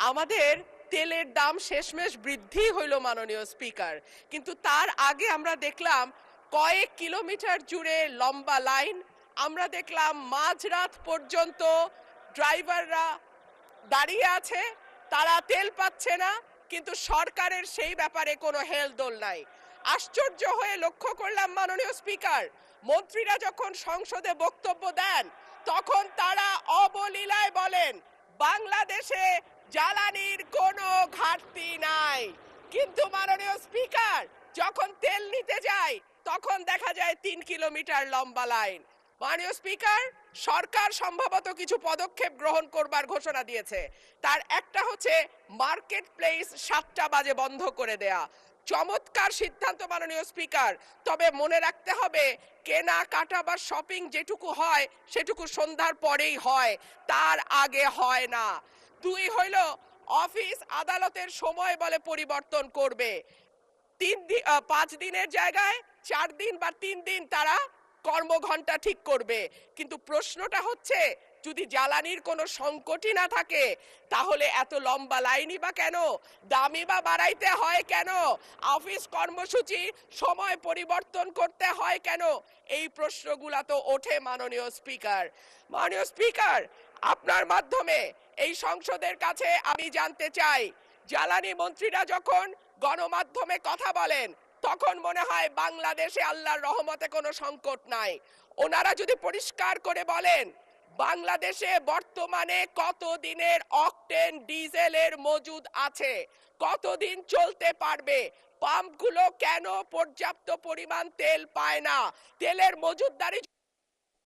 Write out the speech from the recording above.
আমাদের তেলের দাম শেষমেশ বৃদ্ধি হইল মাননীয় স্পিকার, কিন্তু তার আগে আমরা দেখলাম কয়েক কিলোমিটার জুড়ে লম্বা লাইন। আমরা দেখলাম মাঝরাত পর্যন্ত ড্রাইভাররা দাঁড়িয়ে আছে, তারা তেল পাচ্ছে না, কিন্তু সরকারের সেই ব্যাপারে কোনো হেলদোল নাই। আশ্চর্য হয়ে লক্ষ্য করলাম মাননীয় স্পিকার, মন্ত্রীরা যখন সংসদে বক্তব্য দেন তখন তারা অবলীলায় বলেন বাংলাদেশে জ্বালানির কোনো ঘাটতি নাই, কিন্তু মাননীয় স্পিকার যখন তেল নিতে যায় তখন দেখা যায় ৩ কিলোমিটার লম্বা লাইন। মাননীয় স্পিকার, সরকার সম্ভবত কিছু পদক্ষেপ গ্রহণ করবার ঘোষণা দিয়েছে। তার একটা হচ্ছে মার্কেট প্লেস ৭টা বাজে বন্ধ করে দেয়া। চমৎকার সিদ্ধান্ত মাননীয় স্পিকার, তবে মনে রাখতে হবে কেনাকাটা বা শপিং যেটুকু হয় সেটুকু সন্ধ্যার পরেই হয়, তার আগে হয় না। ২ হইল অফিস আদালতের সময় বলে পরিবর্তন করবে। ৫ দিনের জায়গায় ৪ দিন বা ৩ দিন তারা কর্মঘণ্টা ঠিক করবে, কিন্তু প্রশ্নটা হচ্ছে যদি জ্বালানির কোনো সংকটই না থাকে তাহলে এত লম্বা লাইনই বা কেন, দামি বা বাড়াইতে হয় কেন, অফিস কর্মসূচি সময় পরিবর্তন করতে হয় কেন? এই প্রশ্নগুলা তো ওঠে মাননীয় স্পিকার। মাননীয় স্পিকার, আপনার মাধ্যমে এই সংসদের কাছে আমি জানতে চাই, জ্বালানি মন্ত্রীরা যখন গণমাধ্যমে কথা বলেন তখন মনে হয় বাংলাদেশে আল্লাহর রহমতে কোনো সংকট নাই। ওনারা যদি পরিষ্কার করে বলেন বাংলাদেশে বর্তমানে কত দিনের অকটেন ডিজেলের মজুদ আছে, কতদিন চলতে পারবে, পাম্পগুলো কেন পর্যাপ্ত পরিমাণ তেল পায় না, তেলের মজুদদারি